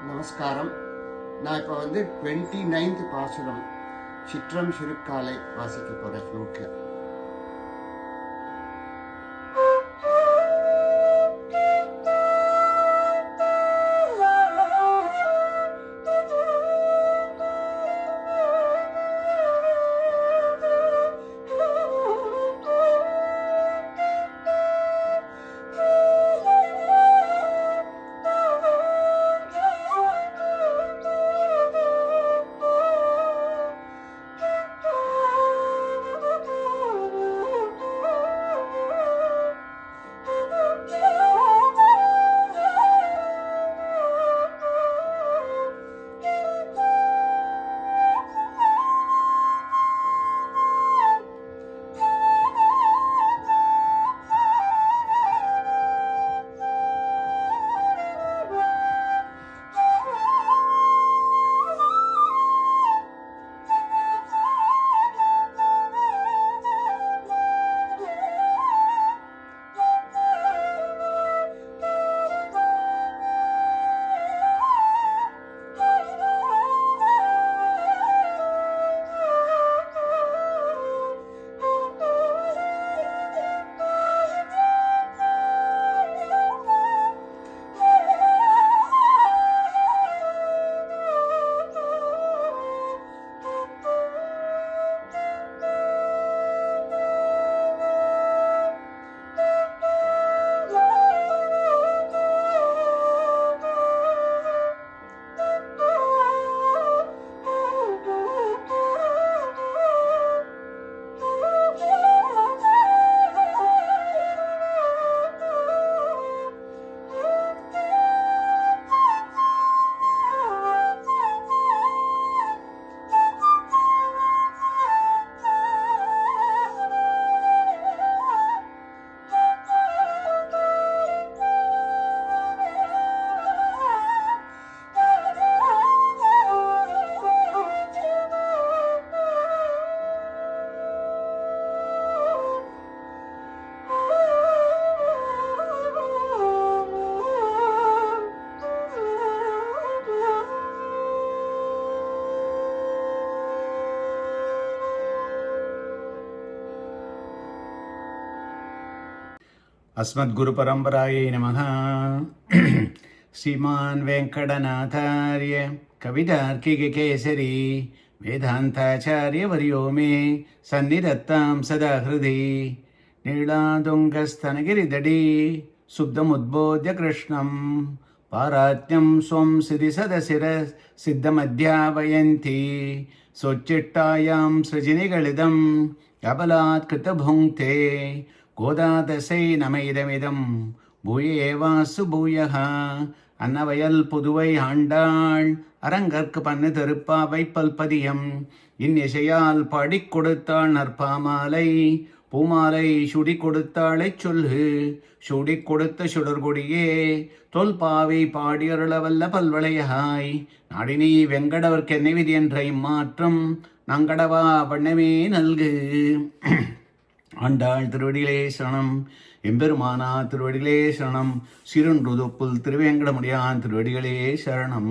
நமஸ்காரம். நான் இப்போ 29th பாசுரம் சிற்றம் சிறுக்காலை வாசிக்க போகிறேன் ஃப்ளூட்ல. अस्मद्गुरुपरम्परायै नमः. श्रीमान् वेङ्कटनाथार्य कवितार्किककेसरी वेदान्ताचार्यवर्यो मे सन्निधत्तां सदा हृदि. नीलातुङ्गस्तनगिरिदडी सुब्धमुद्बोध्य कृष्णं पारात्यं स्वं सिद्धिसिद्धमध्यापयन्ति सोच्चिट्टायां सृजनिगलितं कबलात् कृतभुङ्क्ते கோதாதசை நமைதமிதம் பூயேவாசு பூயः. அன்னவயல் புதுவை ஆண்டாள் அரங்கற்கு பண்ணு திருப்பாவை பல்பதியம் இன்னிசையால் பாடிக் கொடுத்தாள் நற்பாமாலை பூமாலை சுடி கொடுத்தாளைச் சொல்லு. சுடிக் கொடுத்த சுடர்கொடியே தொல்பாவை பாடியருளவல்ல பல்வளையாய் நாடினி வெங்கடவர்க்கென்னை விதி என்ற இம்மாற்றம் நங்கடவா வண்ணமே நல்கு. ஆண்டாள் திருவடிகளே சரணம், எம்பெருமானா திருவடிகளே சரணம், சிறுன்றுதுப்புல் திருவேங்கடமுடியான் திருவடிகளே சரணம்.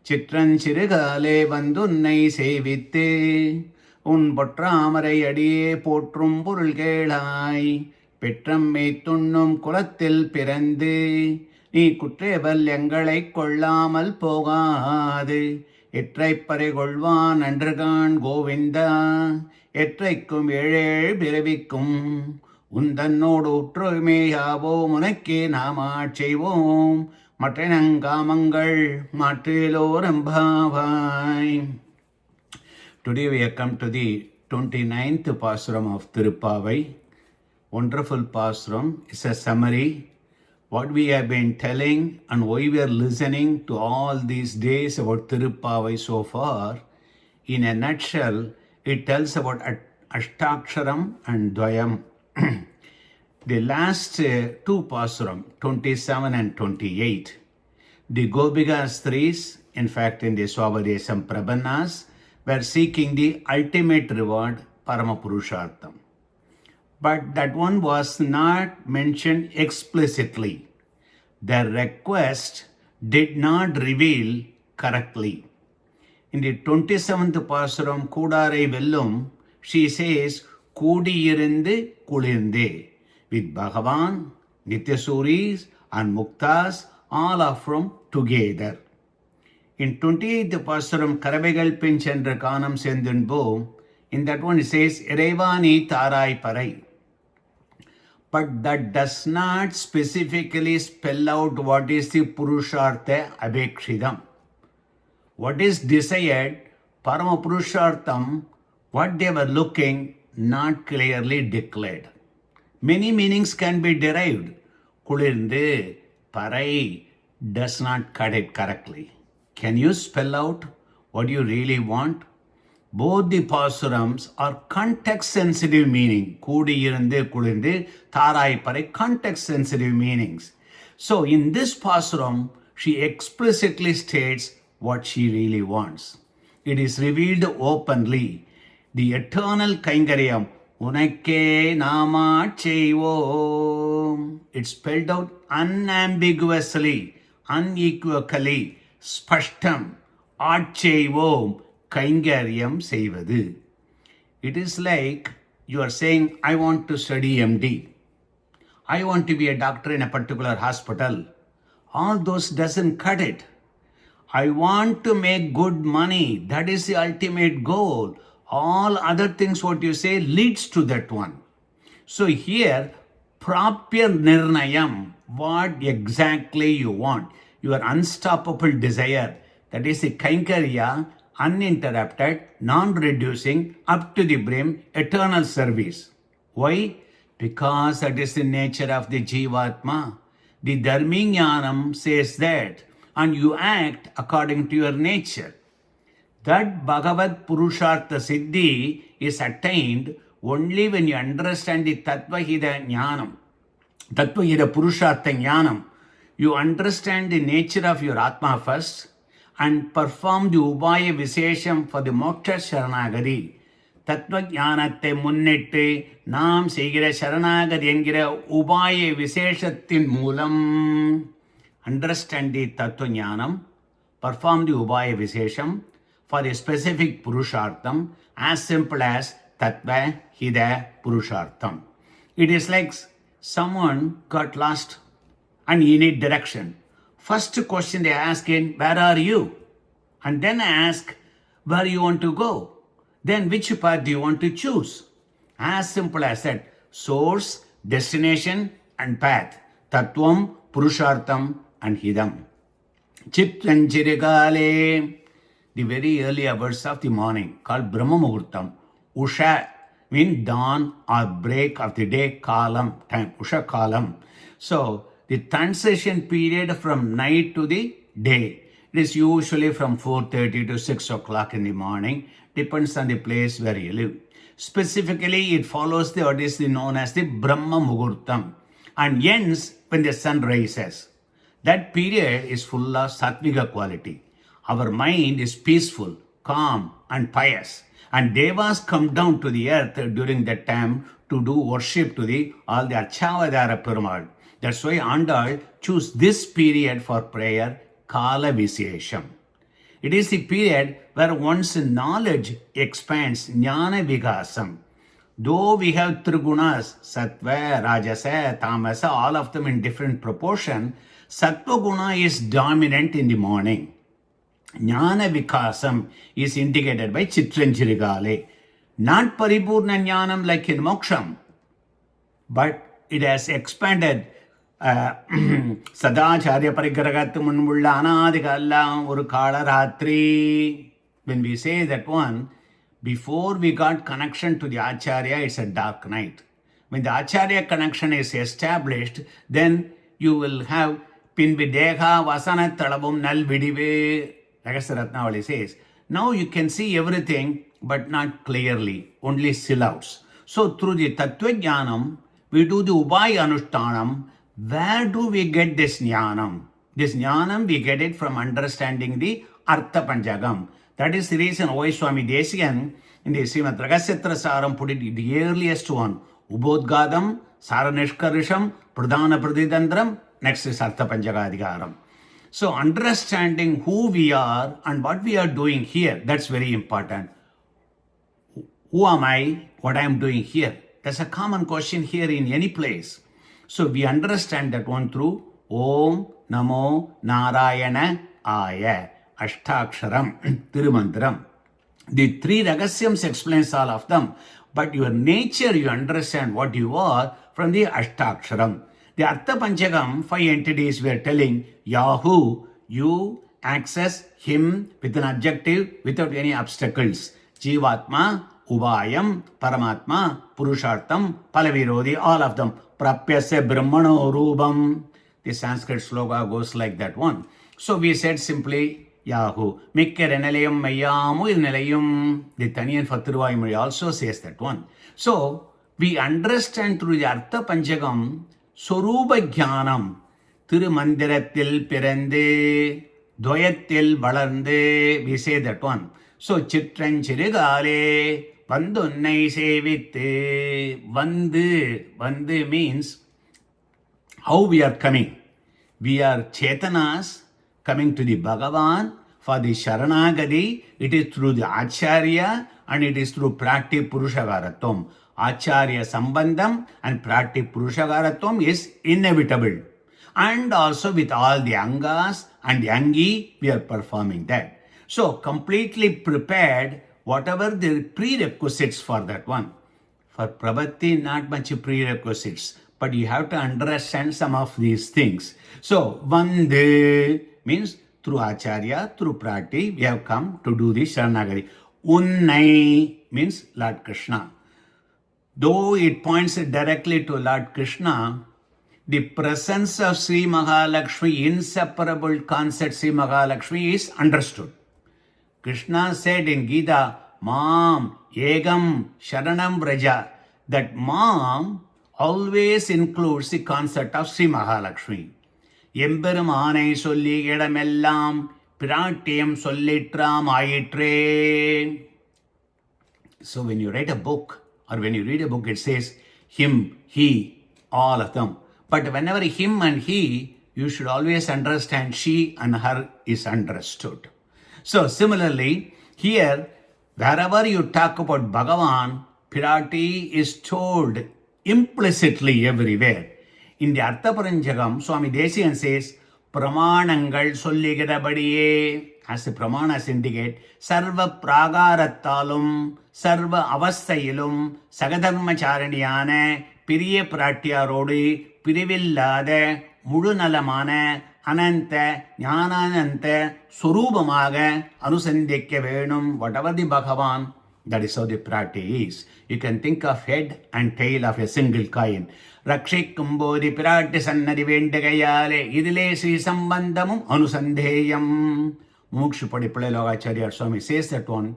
சிற்றன் சிறுகாலே வந்துன்னை சேவித்தே உன் பொற்றாமரை அடியே போற்றும் பொருள் கேளாய். பெற்றம் மேத்துண்ணும் குலத்தில் பிறந்து நீ குற்றேவல் எங்களை கொள்ளாமல் போகாது. எற்றைப்பறை கொள்வான் அன்றுகான் கோவிந்தா எற்றைக்கும் ஏழேழ் பிறவிக்கும் உந்தன்னோடு உற்றுமையாவோம் உனக்கே நாம் ஆட்செய்வோம் மற்றனங்காமங்கள் மாற்றிலோரம்பாவாய். Today we have come to the 29th Paasuram of Thiruppavai. Wonderful Paasuram. It's a summary. What we have been telling and why we are listening to all these days about Thiruppavai so far. In a nutshell, it tells about Ashtaksharam and Dvayam. The last two Paasuram, 27 and 28, the Gopika Stris, in fact in the Swabadesam Prabhanas, were seeking the ultimate reward, Paramapurushartham. But that one was not mentioned explicitly. Their request did not reveal correctly. In the 27th Paasuram Kudare Vellum, she says, Kudiyirinde Kulinde, with Bhagavan, Nityasuris and Muktas, all are from together. In 28th Paasuram Karavegal Pinchandra Kanam Sendunbo, in that one it says, Irevani Tarai Parai. But that does not specifically spell out what is the Purushartha Abhekshidam. What is desired, Parama Purushartham, what they were looking, not clearly declared. Many meanings can be derived. Kulirinde, Parai does not cut it correctly. Can you spell out what you really want? Both the Paasurams are context-sensitive meaning. Kudi irinde, kulinde, Tarai Parai, context-sensitive meanings. So in this Paasuram, she explicitly states what she really wants. It is revealed openly. The eternal Kaingaryam, Unakke Nama Cheivo. It's spelled out unambiguously, unequivocally, Spashtam, Acheivo, Kaingaryam Seivadu. It is like you are saying, I want to study MD. I want to be a doctor in a particular hospital. All those doesn't cut it. I want to make good money. That is the ultimate goal. All other things what you say leads to that one. So here, Prapya Nirnayam, what exactly you want. Your unstoppable desire. That is the Kainkarya, uninterrupted, non-reducing, up to the brim, eternal service. Why? Because that is the nature of the Jivatma. The Dharminyanam says that, and you act according to your nature. That Bhagavad Purushartha Siddhi is attained only when you understand the Tattvahida Jnanam, Tattvahida Purushartha Jnanam. You understand the nature of your Atma first and perform the Ubaya Visesham for the Moksha Sharanagadi. Tattva Jnanatte Munnette Nam Segira Sharanagadi Engira Ubaya Viseshattin Moolam. Understand the Tattva Jnanam, perform the Ubaya Visesham for a specific Purushartham as simple as Tattva Hida Purushartham. It is like someone got lost and you need direction. First question they ask in, where are you? And then ask, where you want to go? Then which path do you want to choose? As simple as that. Source, destination and path. Tattvam, Purushartham and Hidam. Chitranchirigale, the very early hours of the morning, called Brahma Muhurtam. Usha means dawn or break of the day, kalam, time, Usha kalam. So, the transition period from night to the day, it is usually from 4:30 to 6 o'clock in the morning, depends on the place where you live. Specifically, it follows what is known as the Brahma Muhurtam and ends when the sun rises. That period is full of sattvika quality. Our mind is peaceful, calm and pious. And devas come down to the earth during that time to do worship to all the Archavadara Perumal. That's why Andal choose this period for prayer, Kala Visesham. It is the period where one's knowledge expands, Jnana Vikasam. Though we have Trigunas, Sattva, Rajasa, Tamasa, all of them in different proportion, Sattva Guna is dominant in the morning. Jnana Vikasam is indicated by Chitranchirigale. Not Paripurna Jnanam like in Moksham, but it has expanded. Sadacharya Parikaragatu Munmulla Anadikalla Urukala Ratri. When we say that one, before we got connection to the Acharya, it's a dark night. When the Acharya connection is established, then you will have Pinvideha Vasana Talabum Nal Vidive. Ragasaratnavali says, now you can see everything but not clearly, only silhouettes. So through the Tattva Jnanam, we do the Ubaya Anushtanam. Where do we get this Jnanam? This Jnanam, we get it from understanding the Artha Panchagam. That is the reason why Swami Desikan in the Srimad Ragasetra Saram put it the earliest one. Ubodgadam, Saranishkarisham, Pradhana Pradidandram, next is Artha Panchagadikaram. So understanding who we are and what we are doing here, that's very important. Who am I? What I am doing here? That's a common question here in any place. So we understand that one through Om Namo Narayana Aya Ashtaksharam Tirumandram. The three Ragasyams explains all of them, but your nature you understand what you are from the Ashtaksharam. The Artha Panchagam, 5 entities we are telling Yahoo, you access him with an adjective without any obstacles. Jivatma, Ubayam, Paramatma, Purushartham, Palavirodi, all of them. Prapyasya Brahmano Rubam. The Sanskrit sloka goes like that one. So we said simply Yahoo. Mikker Enelayum Mayamu Nelayum. The Taniyan for Thiruppavai also says that one. So we understand through the Artha Panchagam, Sorupa Jnanam, Tirumandirathil Pirande, Dvayathil Valarnde, we say that one. So Chitran Chirigale, Vandunnai Sevitte, Vandu means how we are coming. We are Chetanas coming to the Bhagavan for the Sharanagadi. It is through the Acharya and it is through Prati Purushagaratvam. Acharya Sambandham and Prati Purushagaratvam is inevitable. And also with all the Angas and the Angi, we are performing that. So completely prepared, whatever the prerequisites for that one. For Prabhati, not much prerequisites, but you have to understand some of these things. So Vande means through Acharya, through Prati, we have come to do the Sharanagari. Unnai means Lord Krishna. Though it points directly to Lord Krishna, the presence of Sri Mahalakshmi, inseparable concept Sri Mahalakshmi is understood. Krishna said in Gita, Mam, Egam, Sharanam Braja, that Mam always includes the concept of Sri Mahalakshmi. Emberumane solli edamellam, Piratiyam sollitram ayitre. So when you write a book, or when you read a book, it says him, he, all of them. But whenever him and he, you should always understand she and her is understood. So similarly, here, wherever you talk about Bhagavan, Pirati is told implicitly everywhere. In the Artha Paranjagam, Swami Desikan says, Pramanangal solligirabadiye, as the Pramanas indicate, Sarva Pragarattalum, Sarva Avastayilum, Sagadharmacharanyana, Piriya Pratyarodi, Pirivillada, Mudunalamana, Ananta, Jnanananta, Surubamaga, Anusandhikya Venum, whatever the Bhagavan, that is how the Prati is. You can think of head and tail of a single coin. Rakshik Kumbodi Pirati Sannadi Vendagayale, Idile Sri Sambandamum, Anusandheyam. Mukshupadi Logacharya Swami says that one.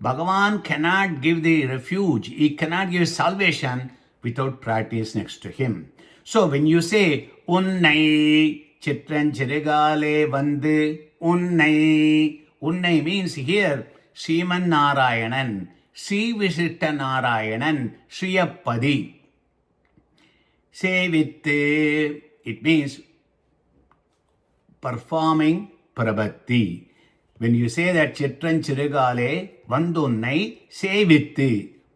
Bhagavan cannot give the refuge, he cannot give salvation without practice next to him. So when you say Unnai, Chitran Chirigale Vandu, Unnai means here Sriman Narayanan, Sri Vishitta Narayanan, Sriyapadi. Say with it means performing Prabhati. When you say that Chitran Chirigale Vandunnai, say with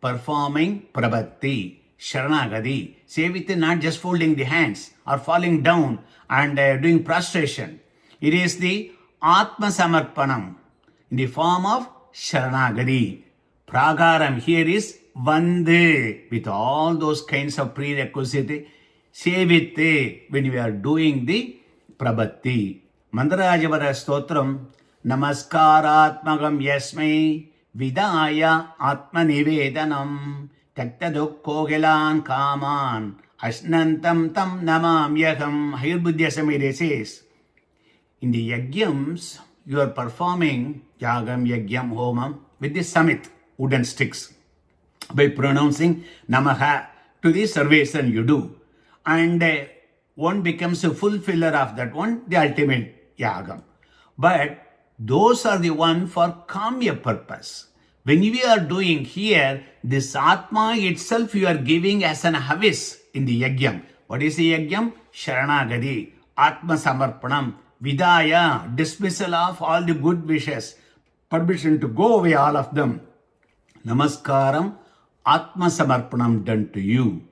performing Prabhati, Sharanagadi. Say with not just folding the hands or falling down and doing prostration. It is the Atma Samarpanam in the form of Sharanagadi. Pragaram here is Vande with all those kinds of prerequisites. Say with when we are doing the Prabhati. Mandarajavara Stotram Namaskaratmagam Yasmai Vidaya Atma Nivedanam Taktadukkogilan Kaman Asnantam Tam Namam Yaham. Thiruppavai says, in the Yagyams, you are performing Yagam, Yagyam, Homam with the summit, wooden sticks, by pronouncing Namaha to the salvation you do. And one becomes a fulfiller of that one, the ultimate Yagam. But those are the one for Kamya purpose. When we are doing here, this Atma itself you are giving as an havis in the Yagyam. What is the Yagyam? Sharanagadi, Atma Samarpanam, vidaya, dismissal of all the good wishes, permission to go away, all of them. Namaskaram, Atma Samarpanam done to you.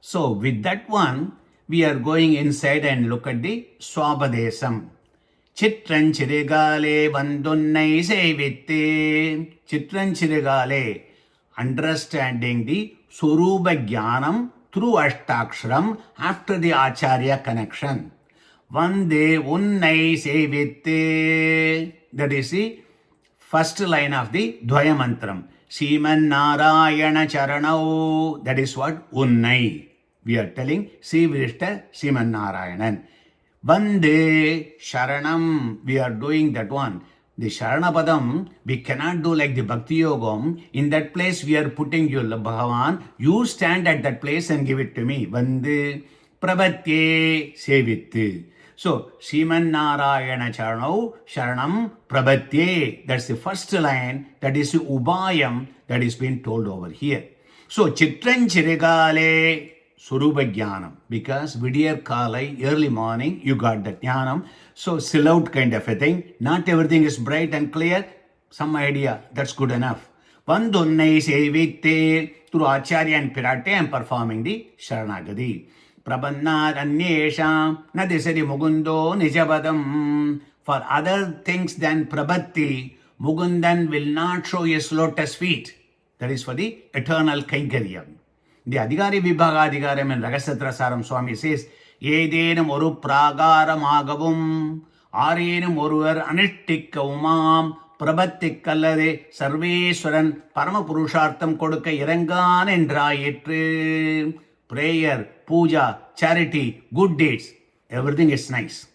So with that one, we are going inside and look at the Swapadesam. Chitranchirigale Vandunnai Sevitte. Chitranchirigale, understanding the Surupa Jnanam through Ashtaksharam after the Acharya connection. Vande Unnai Sevitte. That is the first line of the Dvaya Mantram. Sriman Narayana Charanau. That is what? Unnai. We are telling Sri Virishta Sriman Narayanan. Vande Sharanam. We are doing that one. The Sharanapadam, we cannot do like the Bhakti Yogam. In that place, we are putting you, Bhagavan. You stand at that place and give it to me. Vande Prabhatye Sevit. So, Sriman Narayana Charanau, Sharanam Prabhatye. That's the first line. That is the Ubayam that is being told over here. So, Chitran Chirigale Surupa Jnanam. Because Vidya Kalai, early morning, you got the Jnanam. So, still out kind of a thing. Not everything is bright and clear. Some idea. That's good enough. Vandunnai Sevite. Through Acharya and Pirate, I am performing the Sharanagadi. Prabannad Anyesham Nadisari Mugundo Nijabadam. For other things than Prabhati, Mugundan will not show his lotus feet. That is for the eternal Kainkaryam. The Adhikari Vibhaga Adhikaram and Ragasatrasaram Swami says, Yedenam Oru Pragaram Agavum, Arenam Oruvar Anittikka Umam, Prabhatikkalade, Sarveswaran, Paramapurushartham Koduka Irangan and Drayitri. Prayer, puja, charity, good deeds, everything is nice.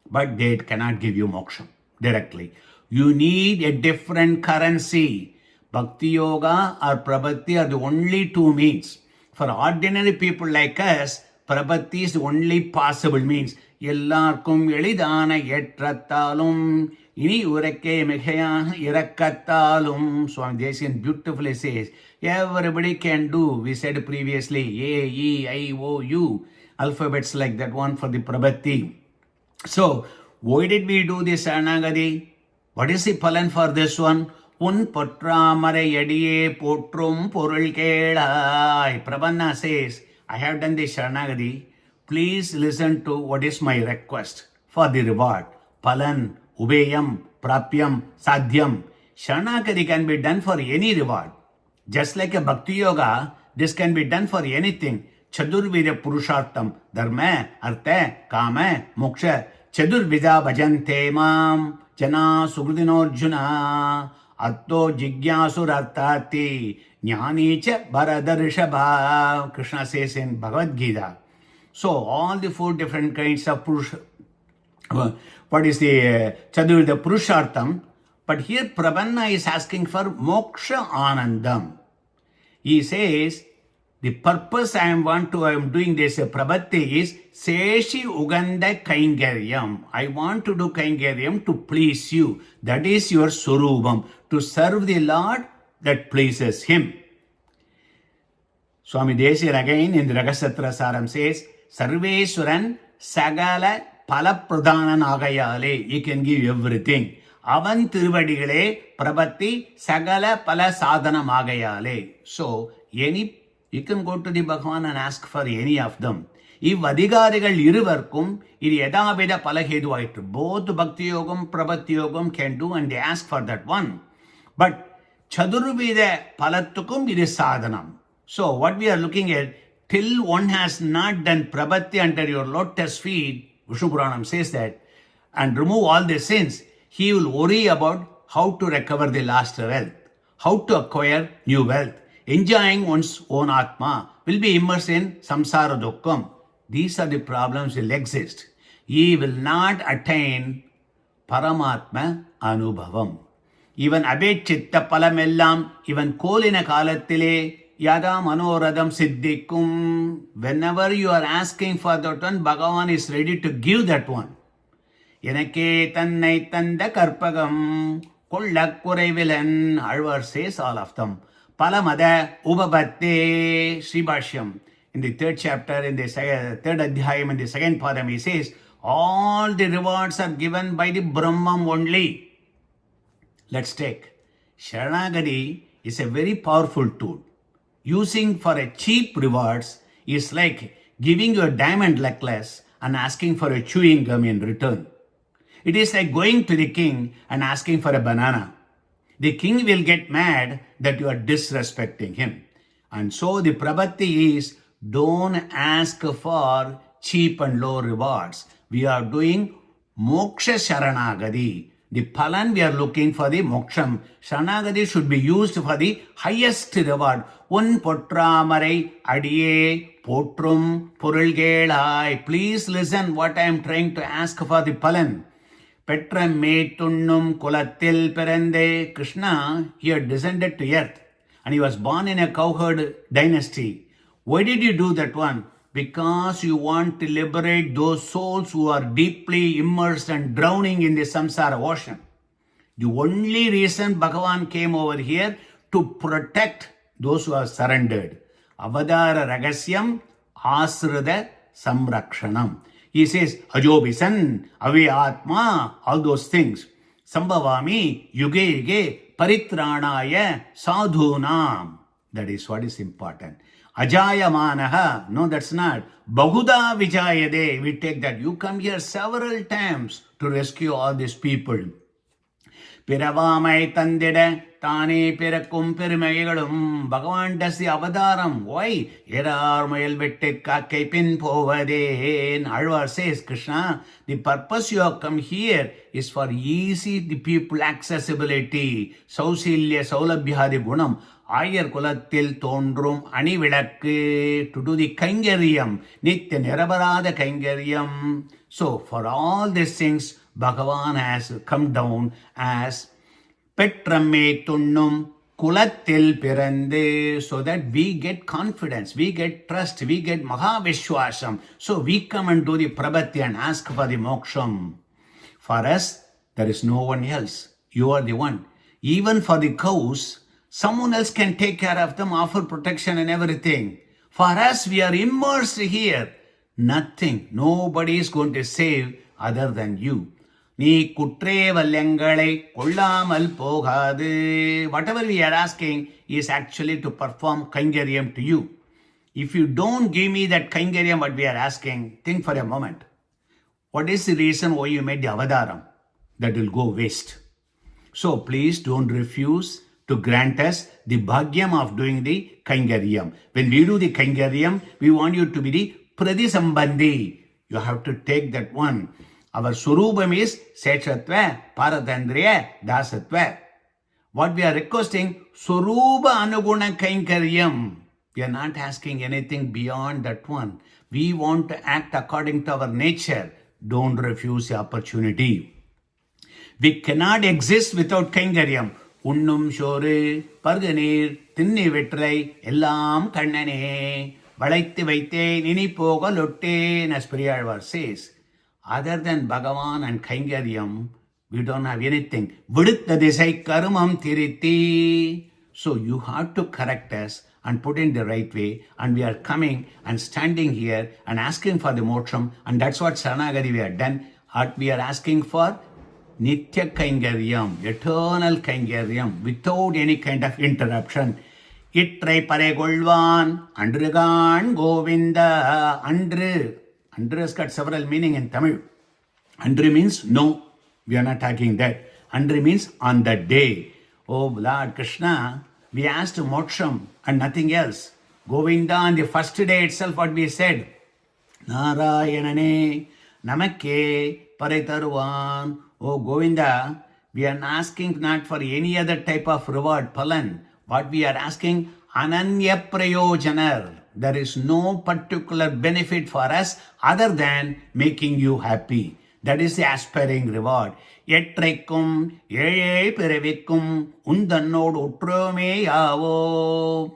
But they cannot give you moksha directly. You need a different currency. Bhakti Yoga or Prabhati are the only two means. For ordinary people like us, Prabhati is the only possible means. Yellarkum elidana yetrattalum ini urakke mekhayana irakattalum. Swami Deshikan beautifully says, everybody can do. We said previously, A, E, I, O, U. Alphabets like that one for the Prabhati. So, why did we do this Saranagadi? What is the palan for this one? Un potramare yadiye potrum porul kelai. Prabhanna says, I have done the Saranagadi. Please listen to what is my request for the reward. Palan, Ubeyam, Prapyam, Sadhyam. Saranagadi can be done for any reward. Just like a Bhakti Yoga, this can be done for anything. Chadurvida Purushartham, Dharma, Artha, Kama, Moksha. Chadurvida Bhajante Mam, Jana Sugridinorjuna, Atto Jigyasu Artati, Jnanicha Bharadarishabha. Krishna says in Bhagavad Gita. So, all the four different kinds of Purusha. What is the Chadurvida Purushartham? But here Prabhanna is asking for Moksha Anandam. He says, the purpose I am doing this Prabhati is Seshi Uganda Kaingaryam. I want to do Kaingaryam to please you. That is your Surubam. To serve the Lord that pleases Him. Swami Deshikan again in the Ragasatrasaram says, Sarveswaran Sagala Palapradhanan Agayale. He can give everything. Avan Tiruvadigalе Prabhati Sagala Pala Sadhanam Agayale. So, you can go to the Bhagavan and ask for any of them. If Adhikarigal Iruvarkum, it Yadaveda Palahedu. Both Bhakti Yogam, Prabhati Yogam can do and they ask for that one. But Chadurveda Palattukum, it is Sadhanam. So, what we are looking at, till one has not done Prabhati under your lotus feet, Vishnu Puranam says that, and remove all the sins, he will worry about how to recover the lost wealth, how to acquire new wealth, enjoying one's own Atma, will be immersed in samsara dukkam. These are the problems will exist. He will not attain Paramatma Anubhavam. Even Abed Chitta Palamellam, even Kolina Kalattile, Yada Manoradam Siddhikum. Whenever you are asking for that one, Bhagavan is ready to give that one. Yenake Tannai Tanda Karpagam, Kollakkuraivilan, Alvar says all of them. Palamada Ubabhatte Sri Bhashyam. In the third chapter, in the third adhyayam, in the second padam, he says, All the rewards are given by the Brahman only. Let's take. Sharanagati is a very powerful tool. Using for a cheap rewards is like giving you a diamond necklace and asking for a chewing gum in return. It is like going to the king and asking for a banana. The king will get mad that you are disrespecting him. And so the prabhati is, don't ask for cheap and low rewards. We are doing moksha sharanagati. The palan we are looking for the moksham. Sharanagati should be used for the highest reward. Un potramarai adiye potrum purulgelai. Please listen what I am trying to ask for the palan. Petram me tunnum kulatil perende. Krishna, he had descended to earth and he was born in a cowherd dynasty. Why did you do that one? Because you want to liberate those souls who are deeply immersed and drowning in the samsara ocean. The only reason Bhagavan came over here to protect those who are surrendered. Avadara ragasyam asrada samrakshanam. He says, Ajobisan, Ave Atma, all those things. Sambhavami, Yuge Yuge, Paritranaya, Sadhunam. That is what is important. Ajayamanaha, no, that's not. Bahuda Vijayade, we take that. You come here several times to rescue all these people. Piravamai Tandida, Tani Pirakum Pirimagalum, Bhagavan does the avadaram. Why? Erar Mayel Vetted Kakapin Povade. Alvar says, Krishna, the purpose you have come here is for easy the people accessibility. Sausilya Saulabhyadi Gunam. Ayar Kulatil Tondrum Anivilakku to do the Kaingariam, Nitya Nirabarada Kaingariam. So, for all these things, Bhagavan has come down as Petrame Tunnum Kulatil Pirande, so that we get confidence, we get trust, we get Mahavishwasam. So, we come and do the Prabhati and ask for the Moksham. For us, there is no one else. You are the one. Even for the cows, someone else can take care of them, offer protection and everything. For us, we are immersed here. Nothing. Nobody is going to save other than you. Ni kutre valyangale kollamal pogadu. Whatever we are asking is actually to perform kaingariam to you. If you don't give me that kaingariam what we are asking, think for a moment. What is the reason why you made the avadaram? That will go waste. So please don't refuse to grant us the bhagyam of doing the kaingaryam. When we do the kaingaryam, we want you to be the pradisambandhi. You have to take that one. Our surubam is seshatva, paratandriya, dasatva. What we are requesting, suruba anuguna kainkaryam. We are not asking anything beyond that one. We want to act according to our nature. Don't refuse the opportunity. We cannot exist without kaingaryam. Unnum shore, parganir, tinni vetrai, ellam kannane, valaitthi vaite, nini poga lotte, as Periyalvar says. Other than Bhagavan and Kaingaryam, we don't have anything. Viditta desai karmam tiriti. So you have to correct us and put in the right way. And we are coming and standing here and asking for the moksham. And that's what Saranagati we have done. We are asking for Nitya Kaingaryam, eternal Kaingaryam, without any kind of interruption. Ittrai pare golvan, andrugan govinda, andru. Andru has got several meaning in Tamil. Andru means no, we are not talking that. Andru means on that day. Oh Lord Krishna, we asked moksham and nothing else. Govinda on the first day itself what we said. Narayanane, namakke, paritaruvan. Oh Govinda, we are asking not for any other type of reward, palan. What we are asking, ananya prayojanar. There is no particular benefit for us other than making you happy. That is the aspiring reward. Yetraikum, ye perevikum, undannod utrome yavo.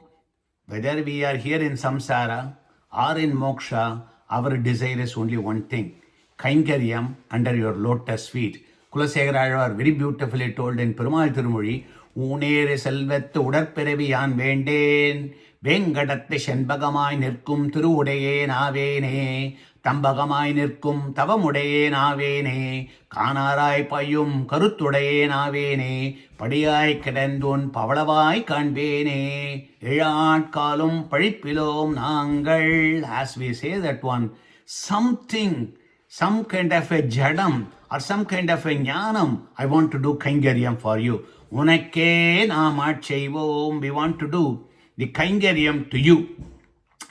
Whether we are here in samsara or in moksha, our desire is only one thing. Kainkaryam under your lotus feet. Kulasekara very beautifully told in Perumal Tirumozhi, Unere selvettu udarperevi yan venden. வேங்கடத்தை செண்பகமாய் நிற்கும் திருவுடையே நாவேனே, தம்பகமாய் நிற்கும் தவமுடையே நாவேனே, காணாராய் பையும் கருத்துடையே நாவேனே, படியாய் கிடந்தோன் பவளவாய் காண்பேனே, இழாட்காலும் பழிப்பிலோம் நாங்கள். As we say that one, something, some kind of a jadam or some kind of a jnanam, I want to do kaingaryam for you. உனக்கே நாம் ஆட்செய்வோம். We want to do the kaingaryam to you.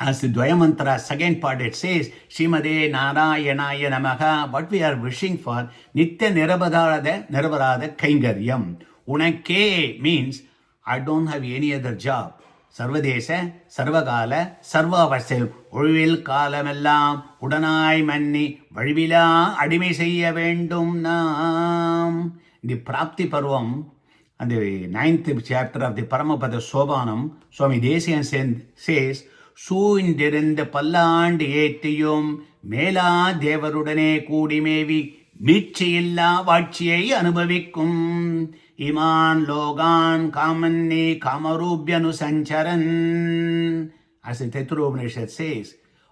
As the Dvaya Mantra, second part, it says, Shrimade Narayanaya Namaha. What we are wishing for, Nitya Nirabarada Kaingaryam. Unakke means, I don't have any other job. Sarvadesa, Sarvagala, Sarvavasil, Urvil Kalamellam, Udanai Manni, Varivila, Adimi Seiya Vendum Nam. The Prapti Parvam, and the 9th chapter of the Paramapada Sobanam, Swami Desian says, சூழ்ந்திருந்த பல்லாண்டு ஏத்தியும் மேலா தேவருடனே கூடிமேவி மீட்சியில்லா வாட்சியை அனுபவிக்கும் இமான் லோகான் காமன்னி காமரூப்யனு சஞ்சரன். As the Thiruppavai says,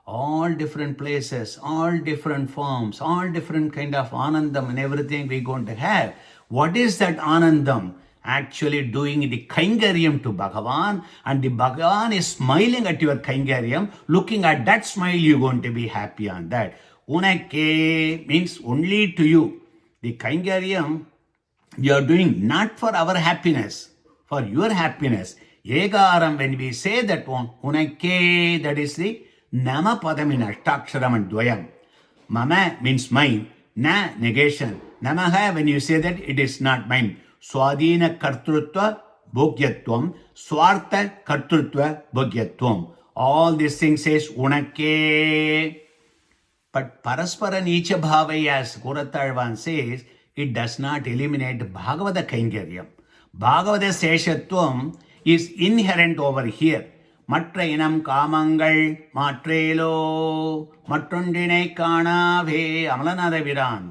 all different places, all different forms, all different kind of anandam and everything we're going to have. What is that anandam? Actually doing the kaingaryam to Bhagavan, and the Bhagavan is smiling at your kaingaryam. Looking at that smile, you're going to be happy on that. Unakke means only to you. The kaingaryam we are doing not for our happiness, for your happiness. Egaram, when we say that one, unakke, that is the nama padam in ashtaksharam and dvayam. Mama means mine, na negation. Namaha, when you say that, it is not mine. Swadhina kartrutva bhogyatvam, swartha kartrutva bhogyatvam. All these things says unakke. But paraspara nicha bhavai, as Koratharvan says, it does not eliminate Bhagavata Kaingaryam. Bhagavata Seshatvam is inherent over here. Matra inam kamangal matrelo matrundinai kanave Amalanada Viran.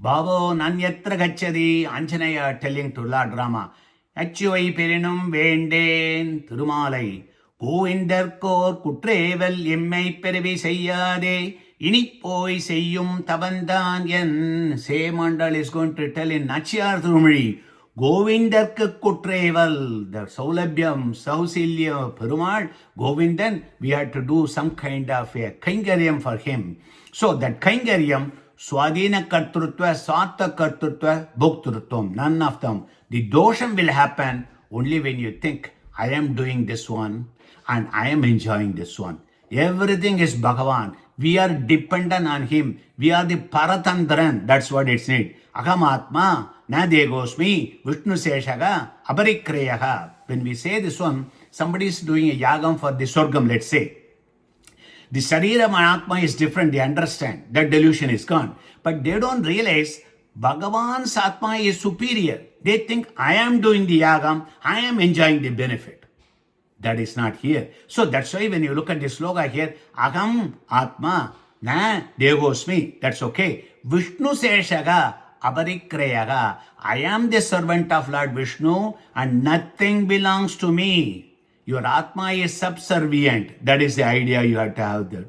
Bhavo Nanyatra Gachadi, Anjanaya telling to Lord Rama, Achuvai Perinum Venden, Thiurmalai, Govindarkor Kutrevel Yemmai Perivi Seyyade, Inipoi Seyyum Tabandan Yen. Same Andal is going to tell in Nachiyar Thirumalai, Govindarka Kutrevel, the Saulabhyam, Sausilya, Perumal, Govindan, we had to do some kind of a kaingaryam for him. So that kaingaryam, Swadhina Kartrutva, Sartha Kartrutva, Bhoktrutvam, none of them. The dosham will happen only when you think, I am doing this one and I am enjoying this one. Everything is Bhagavan. We are dependent on him. We are the Paratandran. That's what it's need. Akamatma, Nadegosmi, Vishnu Seshaga, Abarikreyaha. When we say this one, somebody is doing a yagam for the Sorgam, let's say. The Sarira Manatma is different, they understand. That delusion is gone. But they don't realize Bhagavan's Atma is superior. They think, I am doing the yagam, I am enjoying the benefit. That is not here. So that's why when you look at the sloka here, Agam Atma na Devosmi, that's okay. Vishnu Seshaga Abarikreyaga. I am the servant of Lord Vishnu and nothing belongs to me. Your Atma is subservient. That is the idea you have to have there.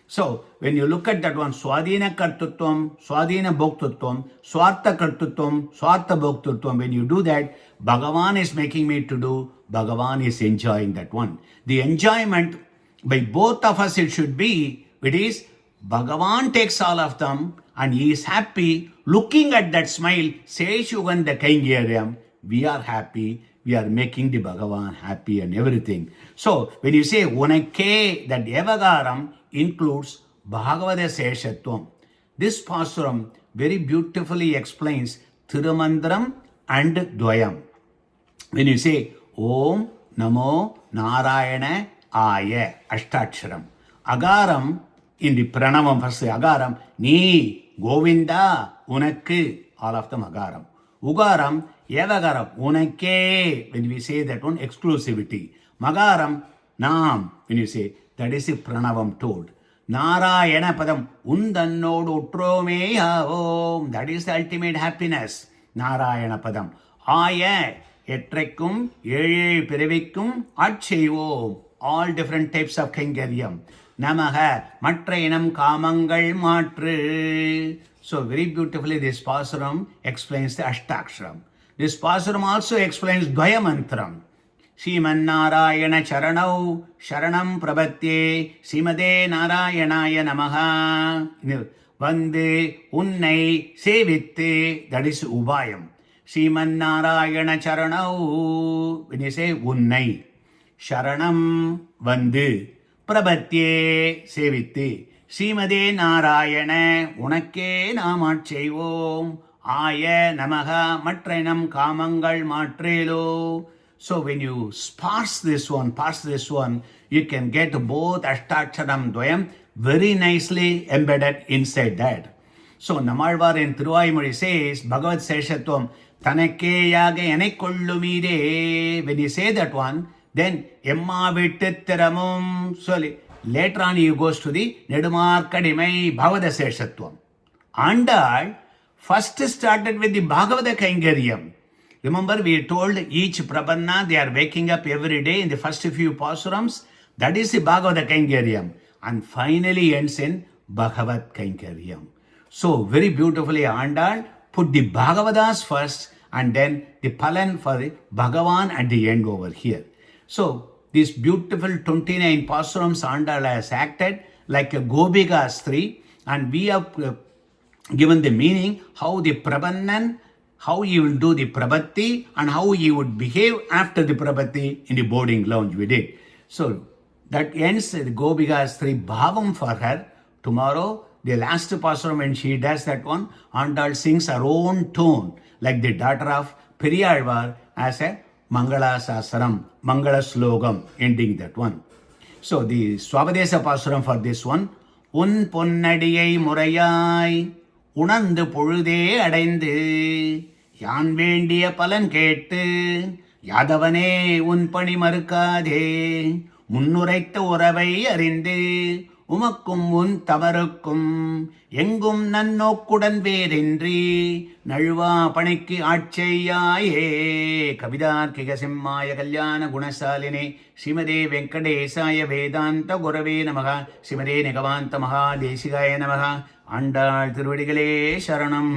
So, when you look at that one, Swadhina Kartutvam, Swadhina Bhoktutvam, Swartha Kartutvam, Swartha Bhoktutvam, when you do that, Bhagavan is making me to do, Bhagavan is enjoying that one. The enjoyment by both of us, it should be, it is, Bhagavan takes all of them and he is happy, looking at that smile, Seshugan the Kaingaryam, we are happy. We are making the Bhagavan happy and everything. So, when you say Unakke, that Evagaram includes Bhagavata Seshatvam. This Paasuram very beautifully explains Thirumandram and Dvayam. When you say Om Namo Narayana Aya, Ashtaksharam. Agaram, in the Pranavam first Agaram, Ni, Govinda, Unakku, all of them Agaram. Ugaram, Yavagaram, Unakke, when we say that one, exclusivity. Magaram, Nam, when you say, that is a Pranavam told. Narayana Padam, Undannod Utromeya Om, that is the ultimate happiness. Narayana Padam. Aya, Etrekum, Ye Perivikum, Achaivo, all different types of Kainkaryam. Namaha, Matrainam Kamangal Matru. So very beautifully this Paasuram explains the Ashtaksharam. This Paasuram also explains Dvaya Mantram. Srimannarayana Charanau Sharanam Prabhatye Simade Narayanaya Namaha. Vande Unnai Sevitte, that is Ubayam. Srimannarayana Charanau, when you say Unnai. Sharanam Vande Prabhatye Sevitte. Srimade Narayana Unakke Namachaivom Aya Namaha Matrainam Kamangal Matrelo. So when you parse this one, you can get both Ashtaksharam Dvayam very nicely embedded inside that. So Namalvar in Thiruvaimozhi says, Bhagavad Seshatvam, Tanakke Yaga Enekollumide. When you say that one, then Emma Vittittiramum. So later on he goes to the Nedumarkadimai Bhagavad Seshatvam. Andal first started with the Bhagavata Kainkaryam. Remember, we told each Prabhanna, they are waking up every day in the first few Paasurams. That is the Bhagavata Kainkaryam. And finally ends in Bhagavat Kainkaryam. So, very beautifully Andal put the Bhagavadas first and then the Palan for the Bhagavan at the end over here. So, these beautiful 29 Paasurams Andal has acted like a Gopikas 3, and we have given the meaning how the Prabhannan, how he will do the Prabhati and how he would behave after the Prabhati in the boarding lounge we did. So that ends the Gopikas 3 Bhavam for her. Tomorrow, the last Paasuram, when she does that one, Andal sings her own tone like the daughter of Periyalvar as a Mangala Sasaram, Mangala Slogam, ending that one. So the Swabadesa Paasuram for this one, Un Ponnadiyai Murayai உணர்ந்து பொழுதே அடைந்து யான் வேண்டிய பலன் கேட்டு யாதவனே உன் பணி மறுக்காதே முன்னுரைத்த உறவை அறிந்து உமக்கும் உன் தவறுக்கும் எங்கும் நன்னோக்குடன் வேறின்றி நழுவா பணிக்கு ஆட்செய்யாயே. கவிதார்க்கிக சிம்மாய கல்யாண குணசாலினே ஸ்ரீமதே வெங்கடேசாய வேதாந்த குரவே நமக. ஸ்ரீமதே நிகமாந்த மகாதேசிகாய நமக. ஆண்டாள் திருவடிகளே சரணம்.